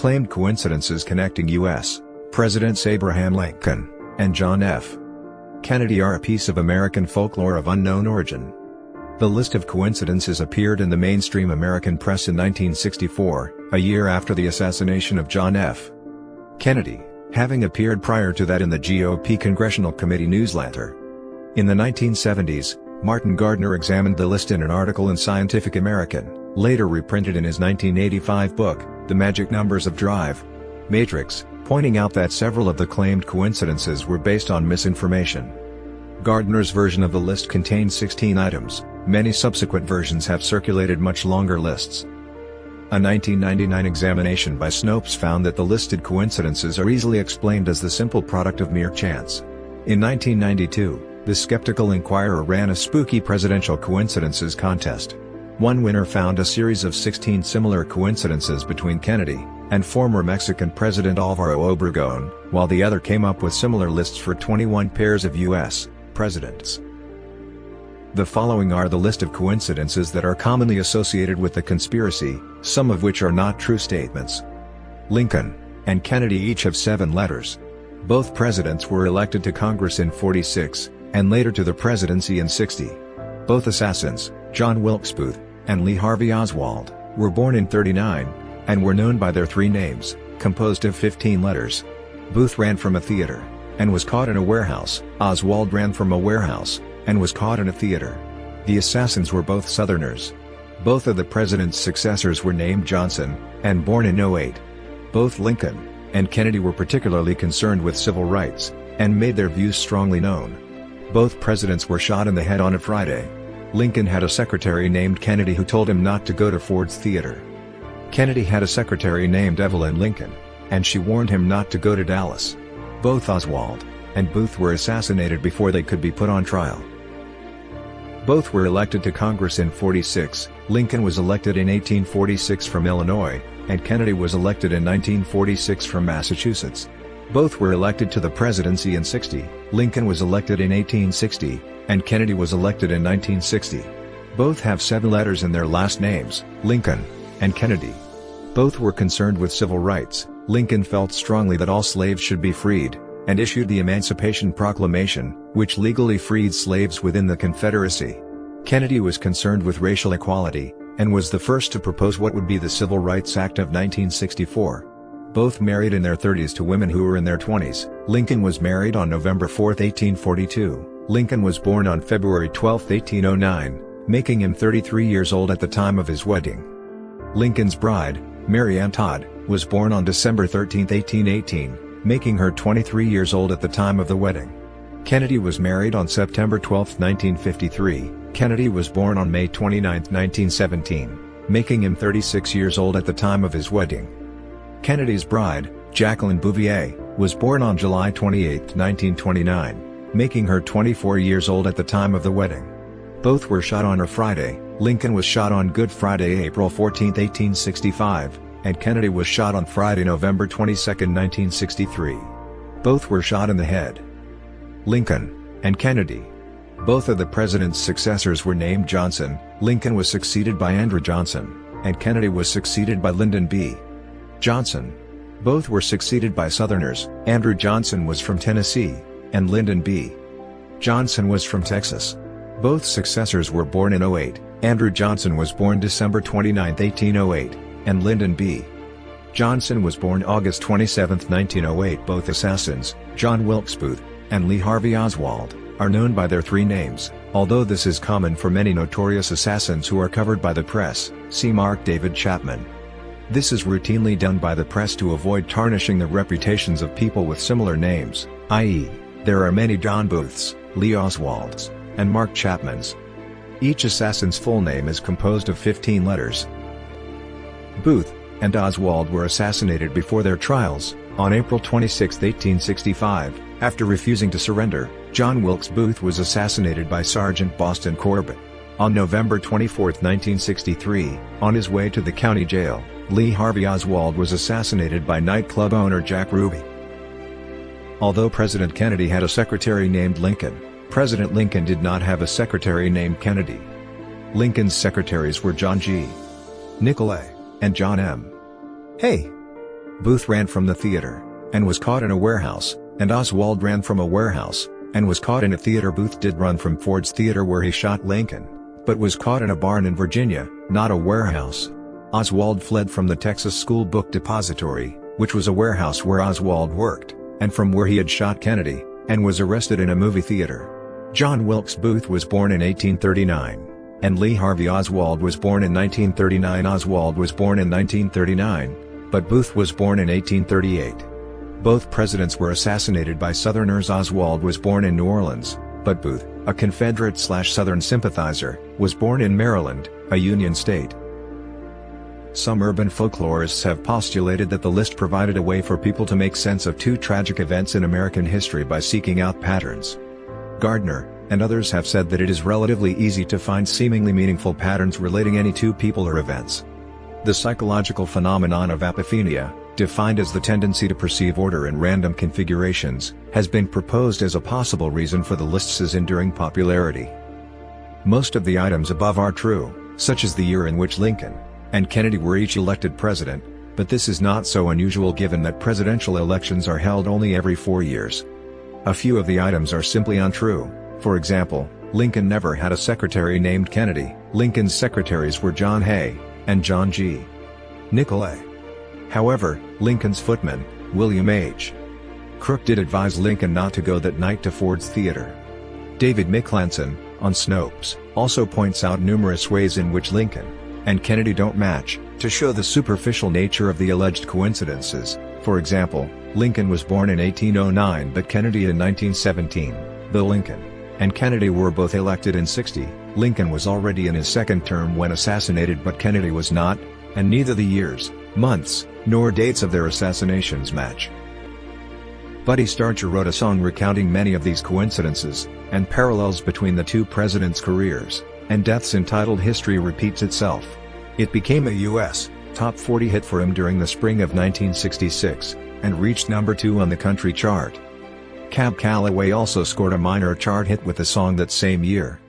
Claimed coincidences connecting U.S. Presidents Abraham Lincoln and John F. Kennedy are a piece of American folklore of unknown origin. The list of coincidences appeared in the mainstream American press in 1964, a year after the assassination of John F. Kennedy, having appeared prior to that in the GOP Congressional Committee Newsletter. In the 1970s, Martin Gardner examined the list in an article in Scientific American, later reprinted in his 1985 book, The Magic Numbers of Drive Matrix, pointing out that several of the claimed coincidences were based on misinformation. Gardner's version of the list contained 16 items. Many subsequent versions have circulated much longer lists. A 1999 examination by Snopes found that the listed coincidences are easily explained as the simple product of mere chance. In 1992, the Skeptical Inquirer ran a spooky presidential coincidences contest. One winner found a series of 16 similar coincidences between Kennedy and former Mexican President Álvaro Obregón, while the other came up with similar lists for 21 pairs of U.S. presidents. The following are the list of coincidences that are commonly associated with the conspiracy, some of which are not true statements. Lincoln and Kennedy each have 7 letters. Both presidents were elected to Congress in '46, and later to the presidency in '60. Both assassins, John Wilkes Booth and Lee Harvey Oswald, were born in '39, and were known by their 3 names, composed of 15 letters. Booth ran from a theater, and was caught in a warehouse. Oswald ran from a warehouse, and was caught in a theater. The assassins were both Southerners. Both of the president's successors were named Johnson, and born in '08. Both Lincoln and Kennedy were particularly concerned with civil rights, and made their views strongly known. Both presidents were shot in the head on a Friday. Lincoln had a secretary named Kennedy who told him not to go to Ford's Theater. Kennedy had a secretary named Evelyn Lincoln, and she warned him not to go to Dallas. Both Oswald and Booth were assassinated before they could be put on trial. Both were elected to Congress in '46, Lincoln was elected in 1846 from Illinois, and Kennedy was elected in 1946 from Massachusetts. Both were elected to the presidency in '60, Lincoln was elected in 1860, and Kennedy was elected in 1960. Both have 7 letters in their last names, Lincoln and Kennedy. Both were concerned with civil rights. Lincoln felt strongly that all slaves should be freed, and issued the Emancipation Proclamation, which legally freed slaves within the Confederacy. Kennedy was concerned with racial equality, and was the first to propose what would be the Civil Rights Act of 1964. Both married in their 30s to women who were in their 20s. Lincoln was married on November 4, 1842. Lincoln was born on February 12, 1809, making him 33 years old at the time of his wedding. Lincoln's bride, Mary Ann Todd, was born on December 13, 1818, making her 23 years old at the time of the wedding. Kennedy was married on September 12, 1953. Kennedy was born on May 29, 1917, making him 36 years old at the time of his wedding. Kennedy's bride, Jacqueline Bouvier, was born on July 28, 1929, making her 24 years old at the time of the wedding. Both were shot on a Friday. Lincoln was shot on Good Friday, April 14, 1865, and Kennedy was shot on Friday, November 22, 1963. Both were shot in the head. Lincoln and Kennedy. Both of the president's successors were named Johnson. Lincoln was succeeded by Andrew Johnson, and Kennedy was succeeded by Lyndon B. Johnson. Both were succeeded by Southerners. Andrew Johnson was from Tennessee, and Lyndon B. Johnson was from Texas. Both successors were born in '08. Andrew Johnson was born December 29, 1808, and Lyndon B. Johnson was born August 27, 1908. Both assassins, John Wilkes Booth and Lee Harvey Oswald, are known by their 3 names, although this is common for many notorious assassins who are covered by the press. See Mark David Chapman. This is routinely done by the press to avoid tarnishing the reputations of people with similar names, i.e., there are many John Booths, Lee Oswalds, and Mark Chapmans. Each assassin's full name is composed of 15 letters. Booth and Oswald were assassinated before their trials, on April 26, 1865, after refusing to surrender. John Wilkes Booth was assassinated by Sergeant Boston Corbett. On November 24, 1963, on his way to the county jail, Lee Harvey Oswald was assassinated by nightclub owner Jack Ruby. Although President Kennedy had a secretary named Lincoln, President Lincoln did not have a secretary named Kennedy. Lincoln's secretaries were John G. Nicolay and John M. Hay. Booth ran from the theater, and was caught in a warehouse, and Oswald ran from a warehouse, and was caught in a theater. Booth did run from Ford's Theater where he shot Lincoln, but was caught in a barn in Virginia, not a warehouse. Oswald fled from the Texas School Book Depository, which was a warehouse where Oswald worked, and from where he had shot Kennedy, and was arrested in a movie theater. John Wilkes Booth was born in 1839, and Lee Harvey Oswald was born in 1939. Oswald was born in 1939, but Booth was born in 1838. Both presidents were assassinated by Southerners. Oswald was born in New Orleans, but Booth, a Confederate/Southern sympathizer, was born in Maryland, a Union state. Some urban folklorists have postulated that the list provided a way for people to make sense of two tragic events in American history by seeking out patterns. Gardner and others have said that it is relatively easy to find seemingly meaningful patterns relating any two people or events. The psychological phenomenon of apophenia, defined as the tendency to perceive order in random configurations, has been proposed as a possible reason for the list's enduring popularity. Most of the items above are true, such as the year in which Lincoln and Kennedy were each elected president, but this is not so unusual given that presidential elections are held only every 4 years. A few of the items are simply untrue. For example, Lincoln never had a secretary named Kennedy. Lincoln's secretaries were John Hay and John G. Nicolay. However, Lincoln's footman, William H. Crook, did advise Lincoln not to go that night to Ford's Theater. David Miclanson, on Snopes, also points out numerous ways in which Lincoln and Kennedy don't match, to show the superficial nature of the alleged coincidences. For example, Lincoln was born in 1809 but Kennedy in 1917, though Lincoln and Kennedy were both elected in '60, Lincoln was already in his second term when assassinated but Kennedy was not, and neither the years, months, nor dates of their assassinations match. Buddy Starcher wrote a song recounting many of these coincidences, and parallels between the two presidents' careers and deaths entitled "History Repeats Itself." It became a U.S. top 40 hit for him during the spring of 1966, and reached number 2 on the country chart. Cab Calloway also scored a minor chart hit with the song that same year.